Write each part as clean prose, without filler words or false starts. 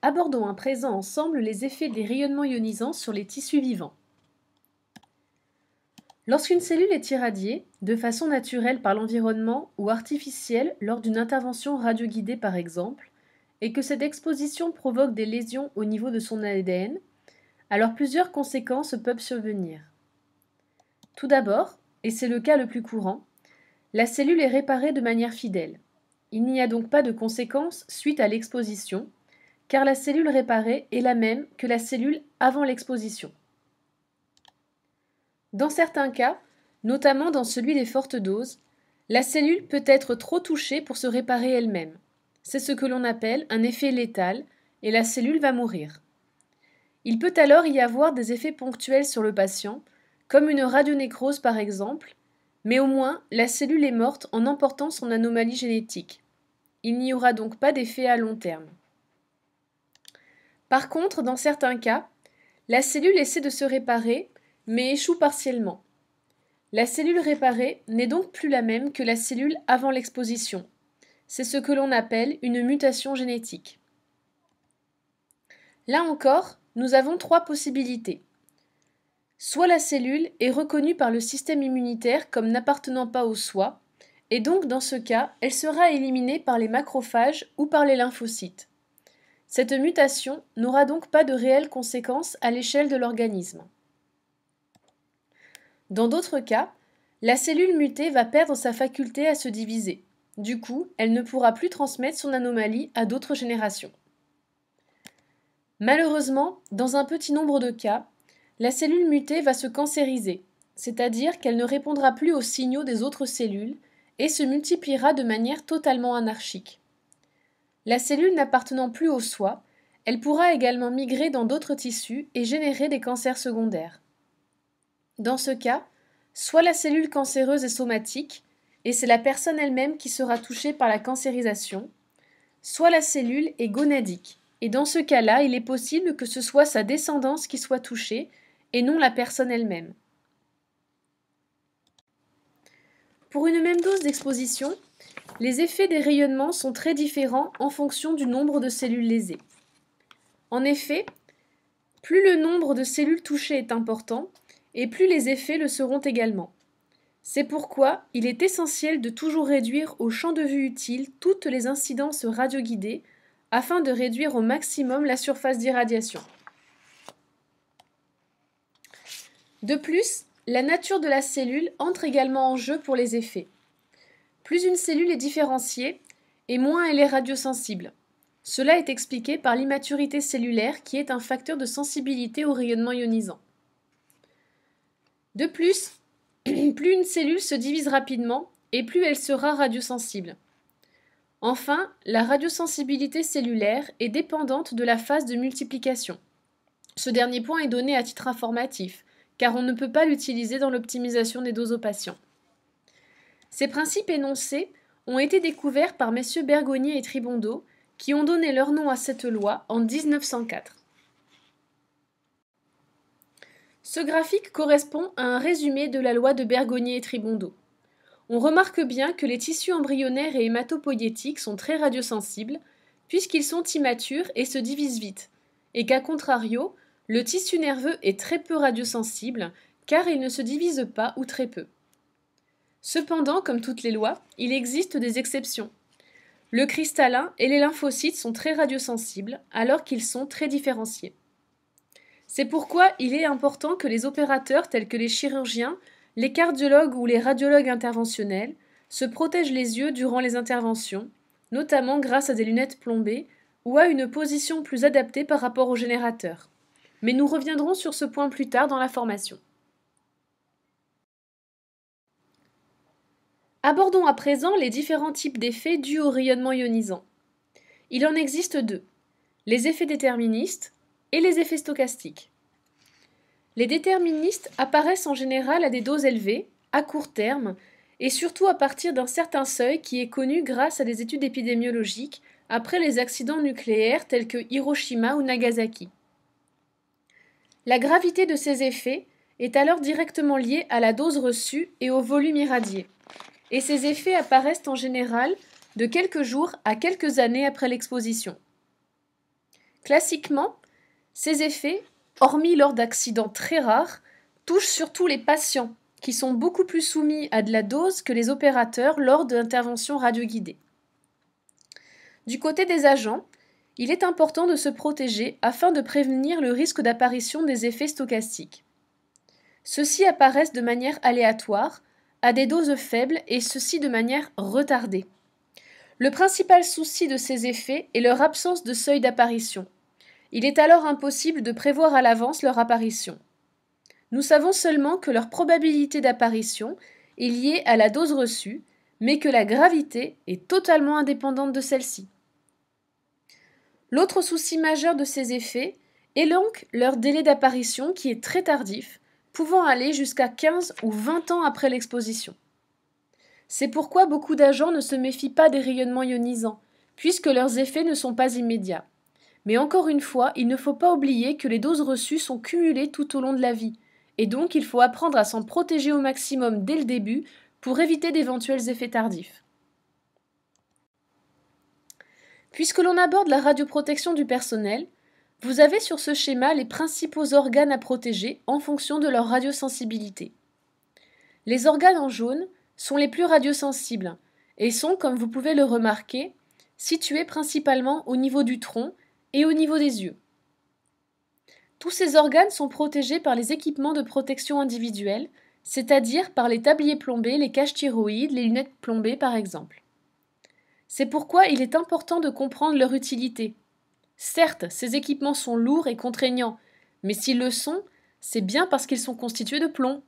Abordons à présent ensemble les effets des rayonnements ionisants sur les tissus vivants. Lorsqu'une cellule est irradiée, de façon naturelle par l'environnement ou artificielle lors d'une intervention radioguidée par exemple, et que cette exposition provoque des lésions au niveau de son ADN, alors plusieurs conséquences peuvent survenir. Tout d'abord, et c'est le cas le plus courant, la cellule est réparée de manière fidèle. Il n'y a donc pas de conséquences suite à l'exposition, car la cellule réparée est la même que la cellule avant l'exposition. Dans certains cas, notamment dans celui des fortes doses, la cellule peut être trop touchée pour se réparer elle-même. C'est ce que l'on appelle un effet létal et la cellule va mourir. Il peut alors y avoir des effets ponctuels sur le patient, comme une radionécrose par exemple, mais au moins la cellule est morte en emportant son anomalie génétique. Il n'y aura donc pas d'effet à long terme. Par contre, dans certains cas, la cellule essaie de se réparer, mais échoue partiellement. La cellule réparée n'est donc plus la même que la cellule avant l'exposition. C'est ce que l'on appelle une mutation génétique. Là encore, nous avons trois possibilités. Soit la cellule est reconnue par le système immunitaire comme n'appartenant pas au soi, et donc dans ce cas, elle sera éliminée par les macrophages ou par les lymphocytes. Cette mutation n'aura donc pas de réelles conséquences à l'échelle de l'organisme. Dans d'autres cas, la cellule mutée va perdre sa faculté à se diviser. Du coup, elle ne pourra plus transmettre son anomalie à d'autres générations. Malheureusement, dans un petit nombre de cas, la cellule mutée va se cancériser, c'est-à-dire qu'elle ne répondra plus aux signaux des autres cellules et se multipliera de manière totalement anarchique. La cellule n'appartenant plus au soi, elle pourra également migrer dans d'autres tissus et générer des cancers secondaires. Dans ce cas, soit la cellule cancéreuse est somatique, et c'est la personne elle-même qui sera touchée par la cancérisation, soit la cellule est gonadique, et dans ce cas-là, il est possible que ce soit sa descendance qui soit touchée, et non la personne elle-même. Pour une même dose d'exposition, les effets des rayonnements sont très différents en fonction du nombre de cellules lésées. En effet, plus le nombre de cellules touchées est important, et plus les effets le seront également. C'est pourquoi il est essentiel de toujours réduire au champ de vue utile toutes les incidences radioguidées afin de réduire au maximum la surface d'irradiation. De plus, la nature de la cellule entre également en jeu pour les effets. Plus une cellule est différenciée, et moins elle est radiosensible. Cela est expliqué par l'immaturité cellulaire qui est un facteur de sensibilité au rayonnement ionisant. De plus, plus une cellule se divise rapidement et plus elle sera radiosensible. Enfin, la radiosensibilité cellulaire est dépendante de la phase de multiplication. Ce dernier point est donné à titre informatif, car on ne peut pas l'utiliser dans l'optimisation des doses aux patients. Ces principes énoncés ont été découverts par messieurs Bergonié et Tribondo, qui ont donné leur nom à cette loi en 1904. Ce graphique correspond à un résumé de la loi de Bergonié et Tribondo. On remarque bien que les tissus embryonnaires et hématopoïétiques sont très radiosensibles, puisqu'ils sont immatures et se divisent vite, et qu'à contrario, le tissu nerveux est très peu radiosensible, car il ne se divise pas ou très peu. Cependant, comme toutes les lois, il existe des exceptions. Le cristallin et les lymphocytes sont très radiosensibles, alors qu'ils sont très différenciés. C'est pourquoi il est important que les opérateurs tels que les chirurgiens, les cardiologues ou les radiologues interventionnels se protègent les yeux durant les interventions, notamment grâce à des lunettes plombées ou à une position plus adaptée par rapport au générateur. Mais nous reviendrons sur ce point plus tard dans la formation. Abordons à présent les différents types d'effets dus au rayonnement ionisant. Il en existe deux, les effets déterministes et les effets stochastiques. Les déterministes apparaissent en général à des doses élevées, à court terme, et surtout à partir d'un certain seuil qui est connu grâce à des études épidémiologiques après les accidents nucléaires tels que Hiroshima ou Nagasaki. La gravité de ces effets est alors directement liée à la dose reçue et au volume irradié, et ces effets apparaissent en général de quelques jours à quelques années après l'exposition. Classiquement, ces effets, hormis lors d'accidents très rares, touchent surtout les patients, qui sont beaucoup plus soumis à de la dose que les opérateurs lors d'interventions radioguidées. Du côté des agents, il est important de se protéger afin de prévenir le risque d'apparition des effets stochastiques. Ceux-ci apparaissent de manière aléatoire, à des doses faibles et ceci de manière retardée. Le principal souci de ces effets est leur absence de seuil d'apparition. Il est alors impossible de prévoir à l'avance leur apparition. Nous savons seulement que leur probabilité d'apparition est liée à la dose reçue, mais que la gravité est totalement indépendante de celle-ci. L'autre souci majeur de ces effets est donc leur délai d'apparition qui est très tardif, pouvant aller jusqu'à 15 ou 20 ans après l'exposition. C'est pourquoi beaucoup d'agents ne se méfient pas des rayonnements ionisants, puisque leurs effets ne sont pas immédiats. Mais encore une fois, il ne faut pas oublier que les doses reçues sont cumulées tout au long de la vie, et donc il faut apprendre à s'en protéger au maximum dès le début pour éviter d'éventuels effets tardifs. Puisque l'on aborde la radioprotection du personnel, vous avez sur ce schéma les principaux organes à protéger en fonction de leur radiosensibilité. Les organes en jaune sont les plus radiosensibles et sont, comme vous pouvez le remarquer, situés principalement au niveau du tronc et au niveau des yeux. Tous ces organes sont protégés par les équipements de protection individuelle, c'est-à-dire par les tabliers plombés, les caches thyroïdes, les lunettes plombées par exemple. C'est pourquoi il est important de comprendre leur utilité. Certes, ces équipements sont lourds et contraignants, mais s'ils le sont, c'est bien parce qu'ils sont constitués de plomb.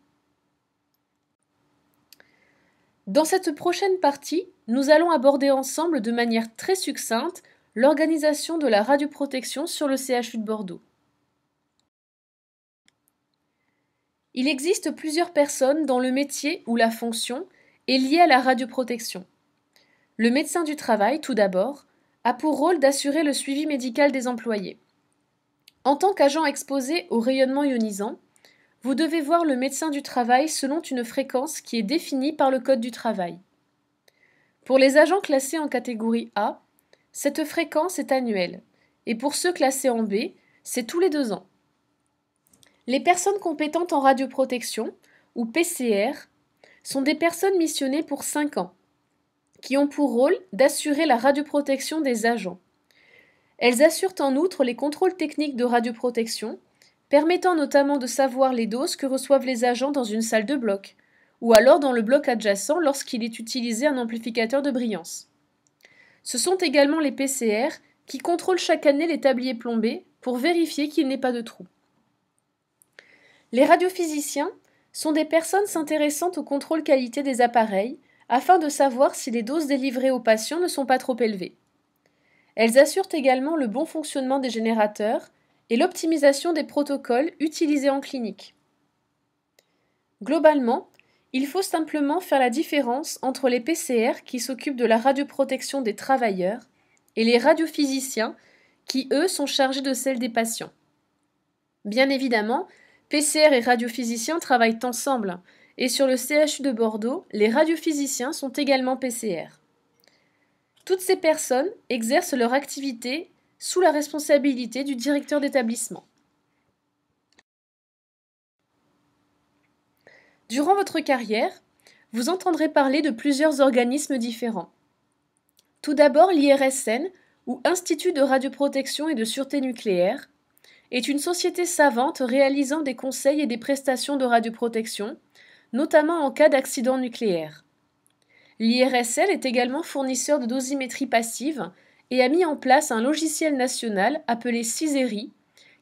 Dans cette prochaine partie, nous allons aborder ensemble de manière très succincte l'organisation de la radioprotection sur le CHU de Bordeaux. Il existe plusieurs personnes dont le métier ou la fonction est liée à la radioprotection. Le médecin du travail, tout d'abord, a pour rôle d'assurer le suivi médical des employés. En tant qu'agent exposé au rayonnement ionisant, vous devez voir le médecin du travail selon une fréquence qui est définie par le Code du travail. Pour les agents classés en catégorie A, cette fréquence est annuelle, et pour ceux classés en B, c'est tous les 2 ans. Les personnes compétentes en radioprotection, ou PCR, sont des personnes missionnées pour 5 ans, qui ont pour rôle d'assurer la radioprotection des agents. Elles assurent en outre les contrôles techniques de radioprotection, permettant notamment de savoir les doses que reçoivent les agents dans une salle de bloc, ou alors dans le bloc adjacent lorsqu'il est utilisé un amplificateur de brillance. Ce sont également les PCR qui contrôlent chaque année les tabliers plombés pour vérifier qu'il n'y ait pas de trous. Les radiophysiciens sont des personnes s'intéressant au contrôle qualité des appareils afin de savoir si les doses délivrées aux patients ne sont pas trop élevées. Elles assurent également le bon fonctionnement des générateurs et l'optimisation des protocoles utilisés en clinique. Globalement, il faut simplement faire la différence entre les PCR qui s'occupent de la radioprotection des travailleurs et les radiophysiciens qui, eux, sont chargés de celle des patients. Bien évidemment, PCR et radiophysiciens travaillent ensemble, et sur le CHU de Bordeaux, les radiophysiciens sont également PCR. Toutes ces personnes exercent leur activité sous la responsabilité du directeur d'établissement. Durant votre carrière, vous entendrez parler de plusieurs organismes différents. Tout d'abord, l'IRSN, ou Institut de radioprotection et de sûreté nucléaire, est une société savante réalisant des conseils et des prestations de radioprotection, notamment en cas d'accident nucléaire. L'IRSN est également fournisseur de dosimétrie passive et a mis en place un logiciel national appelé CISERI,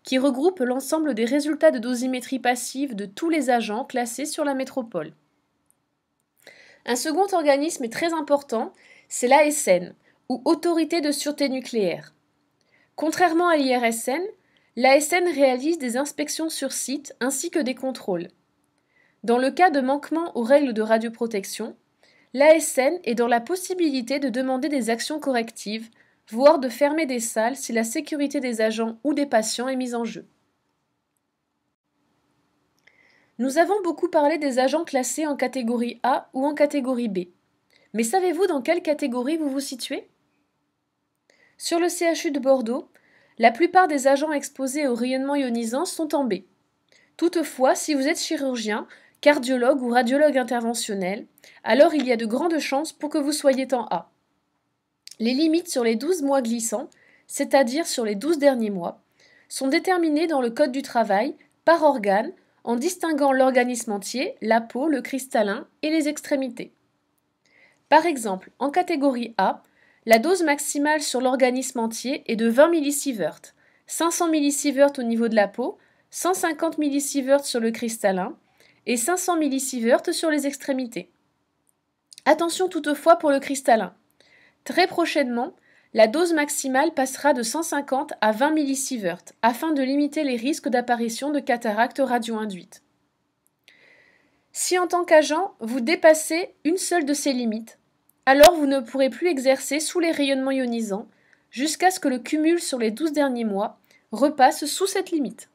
qui regroupe l'ensemble des résultats de dosimétrie passive de tous les agents classés sur la métropole. Un second organisme est très important, c'est l'ASN, ou Autorité de sûreté nucléaire. Contrairement à l'IRSN, l'ASN réalise des inspections sur site ainsi que des contrôles. Dans le cas de manquement aux règles de radioprotection, l'ASN est dans la possibilité de demander des actions correctives, voire de fermer des salles si la sécurité des agents ou des patients est mise en jeu. Nous avons beaucoup parlé des agents classés en catégorie A ou en catégorie B. Mais savez-vous dans quelle catégorie vous vous situez ? Sur le CHU de Bordeaux, La plupart des agents exposés au rayonnement ionisant sont en B. Toutefois, si vous êtes chirurgien, cardiologue ou radiologue interventionnel, alors il y a de grandes chances pour que vous soyez en A. Les limites sur les 12 mois glissants, c'est-à-dire sur les 12 derniers mois, sont déterminées dans le Code du travail par organe en distinguant l'organisme entier, la peau, le cristallin et les extrémités. Par exemple, en catégorie A, la dose maximale sur l'organisme entier est de 20 mSv, 500 mSv au niveau de la peau, 150 mSv sur le cristallin et 500 mSv sur les extrémités. Attention toutefois pour le cristallin. Très prochainement, la dose maximale passera de 150 à 20 mSv afin de limiter les risques d'apparition de cataractes radio-induites. Si en tant qu'agent, vous dépassez une seule de ces limites, alors vous ne pourrez plus exercer sous les rayonnements ionisants jusqu'à ce que le cumul sur les 12 derniers mois repasse sous cette limite.